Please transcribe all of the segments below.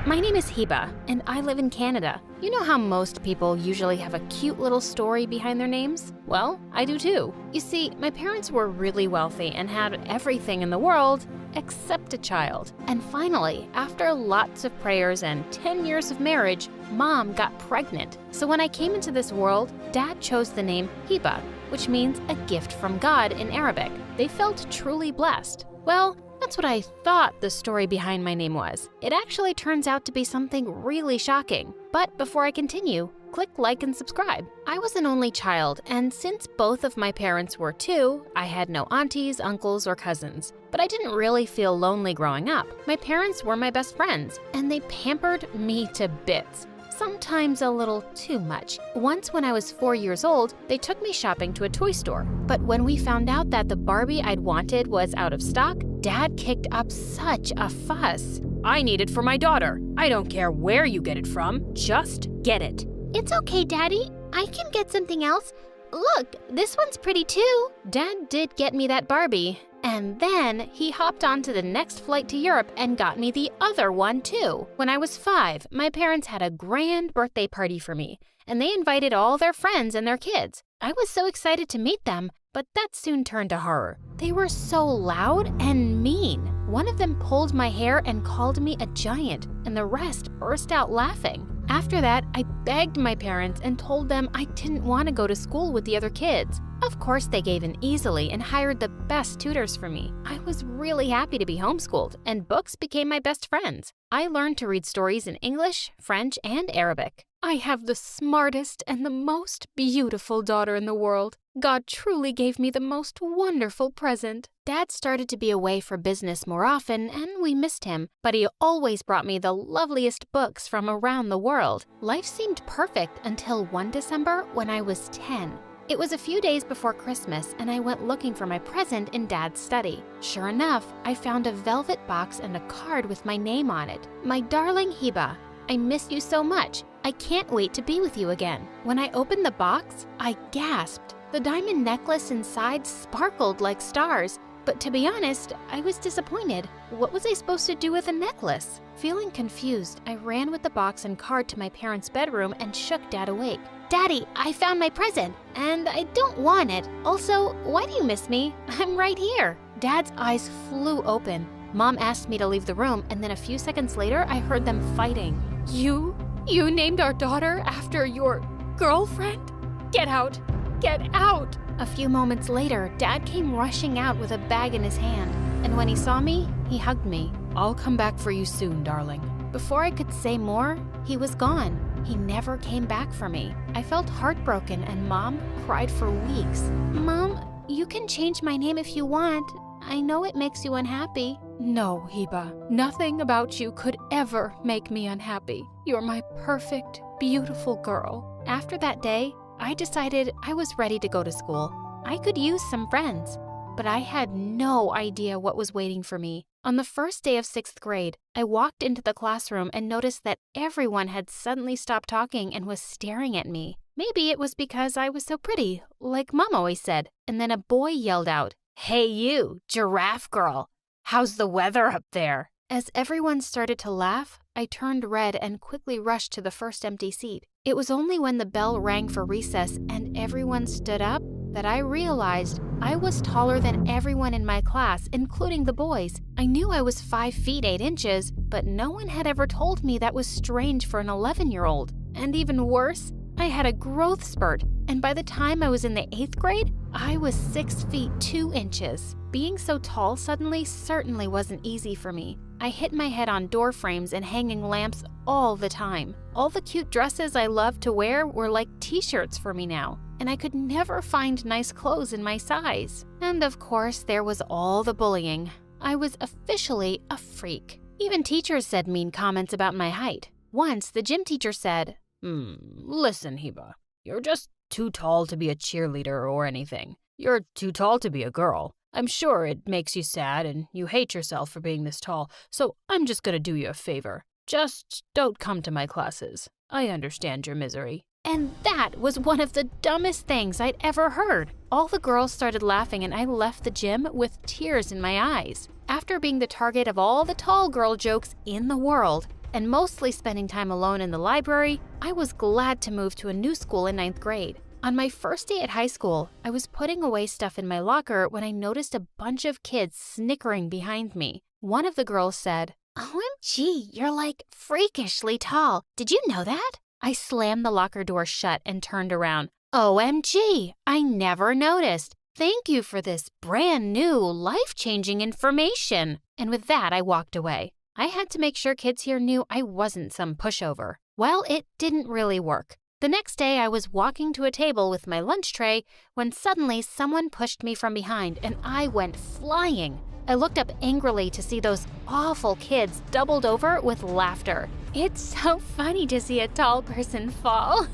My name is Hiba, and I live in Canada. You know how most people usually have a cute little story behind their names? Well, I do too. You see, my parents were really wealthy and had everything in the world except a child. And finally, after lots of prayers and 10 years of marriage, Mom got pregnant. So when I came into this world, Dad chose the name Hiba, which means a gift from God in Arabic. They felt truly blessed. Well, that's what I thought the story behind my name was. It actually turns out to be something really shocking. But before I continue, click like and subscribe. I was an only child, and since both of my parents were too, I had no aunties, uncles, or cousins. But I didn't really feel lonely growing up. My parents were my best friends, and they pampered me to bits. Sometimes a little too much. Once when I was 4 years old, they took me shopping to a toy store. But when we found out that the Barbie I'd wanted was out of stock, Dad kicked up such a fuss. I need it for my daughter. I don't care where you get it from, just get it. It's okay, Daddy. I can get something else. Look, this one's pretty too. Dad did get me that Barbie, and then he hopped on to the next flight to Europe and got me the other one too. When I was 5, my parents had a grand birthday party for me, and they invited all their friends and their kids. I was so excited to meet them, but that soon turned to horror. They were so loud and mean. One of them pulled my hair and called me a giant, and the rest burst out laughing. After that, I begged my parents and told them I didn't want to go to school with the other kids. Of course, they gave in easily and hired the best tutors for me. I was really happy to be homeschooled, and books became my best friends. I learned to read stories in English, French, and Arabic. I have the smartest and the most beautiful daughter in the world. God truly gave me the most wonderful present. Dad started to be away for business more often, and we missed him, but he always brought me the loveliest books from around the world. Life seemed perfect until one December when I was 10. It was a few days before Christmas, and I went looking for my present in Dad's study. Sure enough, I found a velvet box and a card with my name on it. My darling Hiba, I miss you so much. I can't wait to be with you again. When I opened the box, I gasped. The diamond necklace inside sparkled like stars. But to be honest, I was disappointed. What was I supposed to do with a necklace? Feeling confused, I ran with the box and card to my parents' bedroom and shook Dad awake. Daddy, I found my present, and I don't want it. Also, why do you miss me? I'm right here. Dad's eyes flew open. Mom asked me to leave the room, and then a few seconds later, I heard them fighting. You named our daughter after your girlfriend? Get out! Get out! A few moments later, Dad came rushing out with a bag in his hand, and when he saw me, he hugged me. I'll come back for you soon, darling. Before I could say more, he was gone. He never came back for me. I felt heartbroken, and Mom cried for weeks. Mom, you can change my name if you want. I know it makes you unhappy. No, Hiba. Nothing about you could ever make me unhappy. You're my perfect, beautiful girl. After that day, I decided I was ready to go to school. I could use some friends, but I had no idea what was waiting for me. On the first day of 6th grade, I walked into the classroom and noticed that everyone had suddenly stopped talking and was staring at me. Maybe it was because I was so pretty, like Mom always said. And then a boy yelled out, "Hey you, giraffe girl, how's the weather up there?" As everyone started to laugh, I turned red and quickly rushed to the first empty seat. It was only when the bell rang for recess and everyone stood up that I realized I was taller than everyone in my class, including the boys. I knew I was 5 feet 8 inches, but no one had ever told me that was strange for an 11-year-old. And even worse, I had a growth spurt, and by the time I was in the 8th grade, I was 6 feet 2 inches. Being so tall suddenly certainly wasn't easy for me. I hit my head on door frames and hanging lamps all the time. All the cute dresses I loved to wear were like t-shirts for me now, and I could never find nice clothes in my size. And of course, there was all the bullying. I was officially a freak. Even teachers said mean comments about my height. Once, the gym teacher said, Listen, Hiba, you're just too tall to be a cheerleader or anything. You're too tall to be a girl. I'm sure it makes you sad and you hate yourself for being this tall, so I'm just gonna do you a favor. Just don't come to my classes. I understand your misery. And that was one of the dumbest things I'd ever heard. All the girls started laughing and I left the gym with tears in my eyes. After being the target of all the tall girl jokes in the world, and mostly spending time alone in the library, I was glad to move to a new school in 9th grade. On my first day at high school, I was putting away stuff in my locker when I noticed a bunch of kids snickering behind me. One of the girls said, "OMG, you're like freakishly tall. Did you know that?" I slammed the locker door shut and turned around. "OMG, I never noticed. Thank you for this brand new, life-changing information." And with that, I walked away. I had to make sure kids here knew I wasn't some pushover. Well, it didn't really work. The next day, I was walking to a table with my lunch tray when suddenly someone pushed me from behind and I went flying. I looked up angrily to see those awful kids doubled over with laughter. It's so funny to see a tall person fall.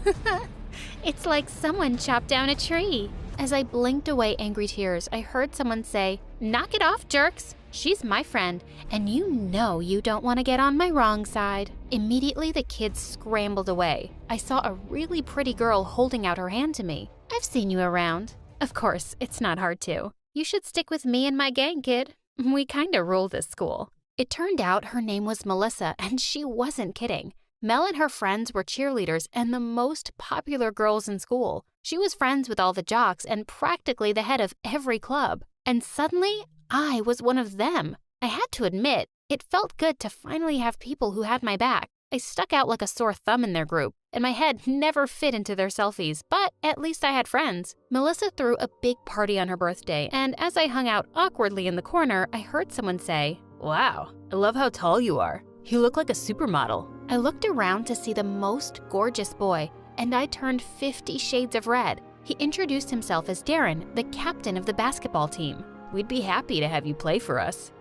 It's like someone chopped down a tree. As I blinked away angry tears, I heard someone say, "Knock it off, jerks. She's my friend, and you know you don't want to get on my wrong side." Immediately, the kids scrambled away. I saw a really pretty girl holding out her hand to me. "I've seen you around." Of course, it's not hard to. "You should stick with me and my gang, kid. We kinda rule this school." It turned out her name was Melissa, and she wasn't kidding. Mel and her friends were cheerleaders and the most popular girls in school. She was friends with all the jocks and practically the head of every club. And suddenly, I was one of them. I had to admit, it felt good to finally have people who had my back. I stuck out like a sore thumb in their group, and my head never fit into their selfies, but at least I had friends. Melissa threw a big party on her birthday, and as I hung out awkwardly in the corner, I heard someone say, Wow, I love how tall you are. You look like a supermodel. I looked around to see the most gorgeous boy, and I turned 50 shades of red. He introduced himself as Darren, the captain of the basketball team. We'd be happy to have you play for us.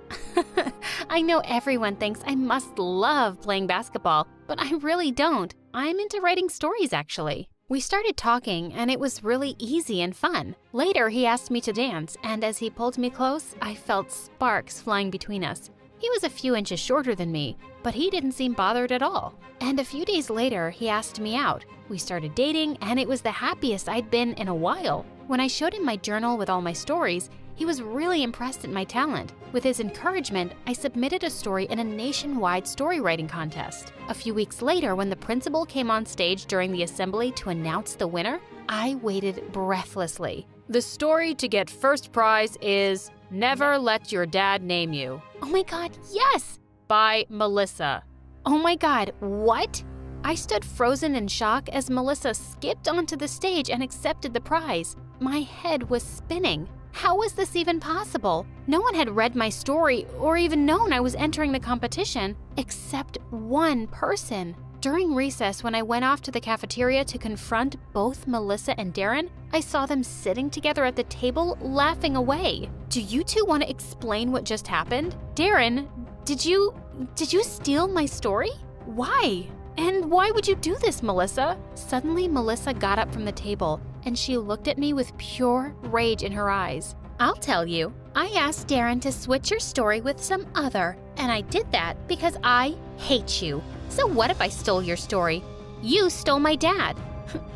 I know everyone thinks I must love playing basketball, but I really don't. I'm into writing stories, actually. We started talking, and it was really easy and fun. Later, he asked me to dance, and as he pulled me close, I felt sparks flying between us. He was a few inches shorter than me, but he didn't seem bothered at all. And a few days later, he asked me out. We started dating, and it was the happiest I'd been in a while. When I showed him my journal with all my stories, he was really impressed at my talent. With his encouragement, I submitted a story in a nationwide story writing contest. A few weeks later, when the principal came on stage during the assembly to announce the winner, I waited breathlessly. The story to get first prize is Never Let Your Dad Name You. Oh my God, yes! By Melissa. Oh my God, what? I stood frozen in shock as Melissa skipped onto the stage and accepted the prize. My head was spinning. How was this even possible? No one had read my story or even known I was entering the competition, except one person. During recess, when I went off to the cafeteria to confront both Melissa and Darren, I saw them sitting together at the table, laughing away. Do you two want to explain what just happened? Darren, did you steal my story? Why? And why would you do this, Melissa? Suddenly, Melissa got up from the table, and she looked at me with pure rage in her eyes. I'll tell you. I asked Darren to switch your story with some other, and I did that because I hate you. So what if I stole your story? You stole my dad.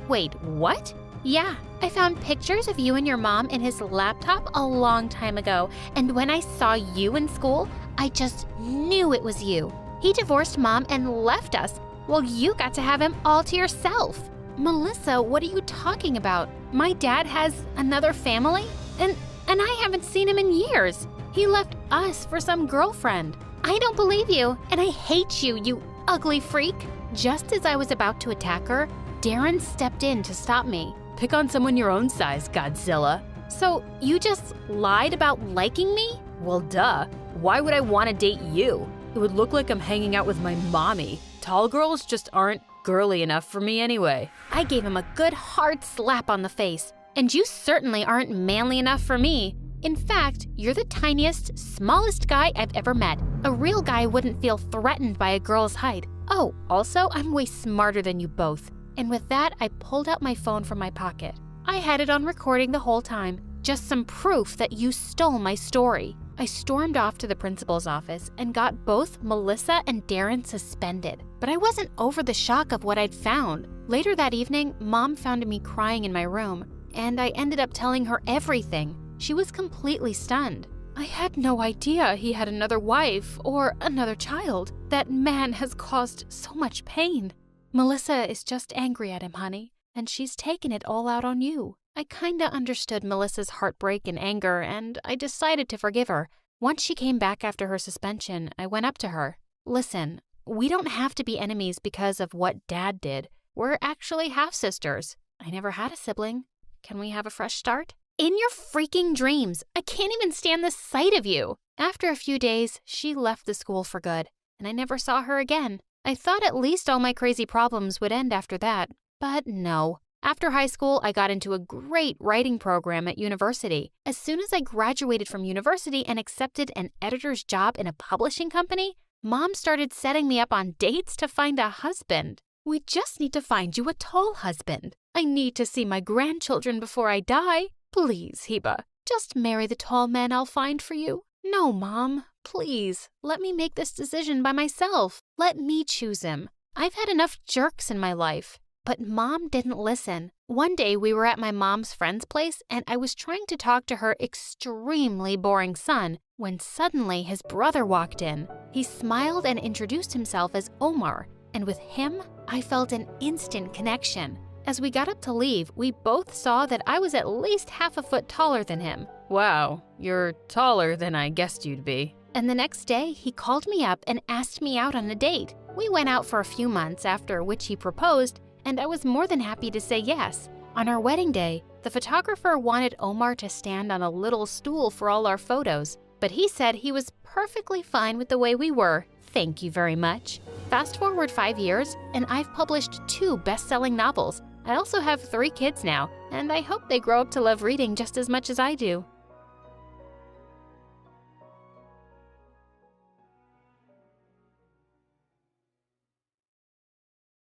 Wait, what? Yeah, I found pictures of you and your mom in his laptop a long time ago, and when I saw you in school, I just knew it was you. He divorced Mom and left us. Well, you got to have him all to yourself. Melissa, what are you talking about? My dad has another family? And I haven't seen him in years. He left us for some girlfriend. I don't believe you, and I hate you, you ugly freak. Just as I was about to attack her, Darren stepped in to stop me. Pick on someone your own size, Godzilla. So you just lied about liking me? Well, duh. Why would I want to date you? It would look like I'm hanging out with my mommy. Tall girls just aren't girly enough for me anyway. I gave him a good hard slap on the face. And you certainly aren't manly enough for me. In fact, you're the tiniest, smallest guy I've ever met. A real guy wouldn't feel threatened by a girl's height. Oh, also, I'm way smarter than you both. And with that, I pulled out my phone from my pocket. I had it on recording the whole time, just some proof that you stole my story. I stormed off to the principal's office and got both Melissa and Darren suspended. But I wasn't over the shock of what I'd found. Later that evening, Mom found me crying in my room, and I ended up telling her everything. She was completely stunned. I had no idea he had another wife or another child. That man has caused so much pain. Melissa is just angry at him, honey, and she's taken it all out on you. I kinda understood Melissa's heartbreak and anger, and I decided to forgive her. Once she came back after her suspension, I went up to her. Listen, we don't have to be enemies because of what Dad did. We're actually half-sisters. I never had a sibling. Can we have a fresh start? In your freaking dreams! I can't even stand the sight of you! After a few days, she left the school for good, and I never saw her again. I thought at least all my crazy problems would end after that, but no. After high school, I got into a great writing program at university. As soon as I graduated from university and accepted an editor's job in a publishing company, Mom started setting me up on dates to find a husband. We just need to find you a tall husband. I need to see my grandchildren before I die. Please, Heba, just marry the tall man I'll find for you. No, Mom, please, let me make this decision by myself. Let me choose him. I've had enough jerks in my life. But Mom didn't listen. One day we were at my mom's friend's place and I was trying to talk to her extremely boring son when suddenly his brother walked in. He smiled and introduced himself as Omar, and with him, I felt an instant connection. As we got up to leave, we both saw that I was at least half a foot taller than him. Wow, you're taller than I guessed you'd be. And the next day, he called me up and asked me out on a date. We went out for a few months, after which he proposed, and I was more than happy to say yes. On our wedding day, the photographer wanted Omar to stand on a little stool for all our photos, but he said he was perfectly fine with the way we were. Thank you very much. Fast forward 5 years, and I've published 2 best-selling novels. I also have 3 kids now, and I hope they grow up to love reading just as much as I do.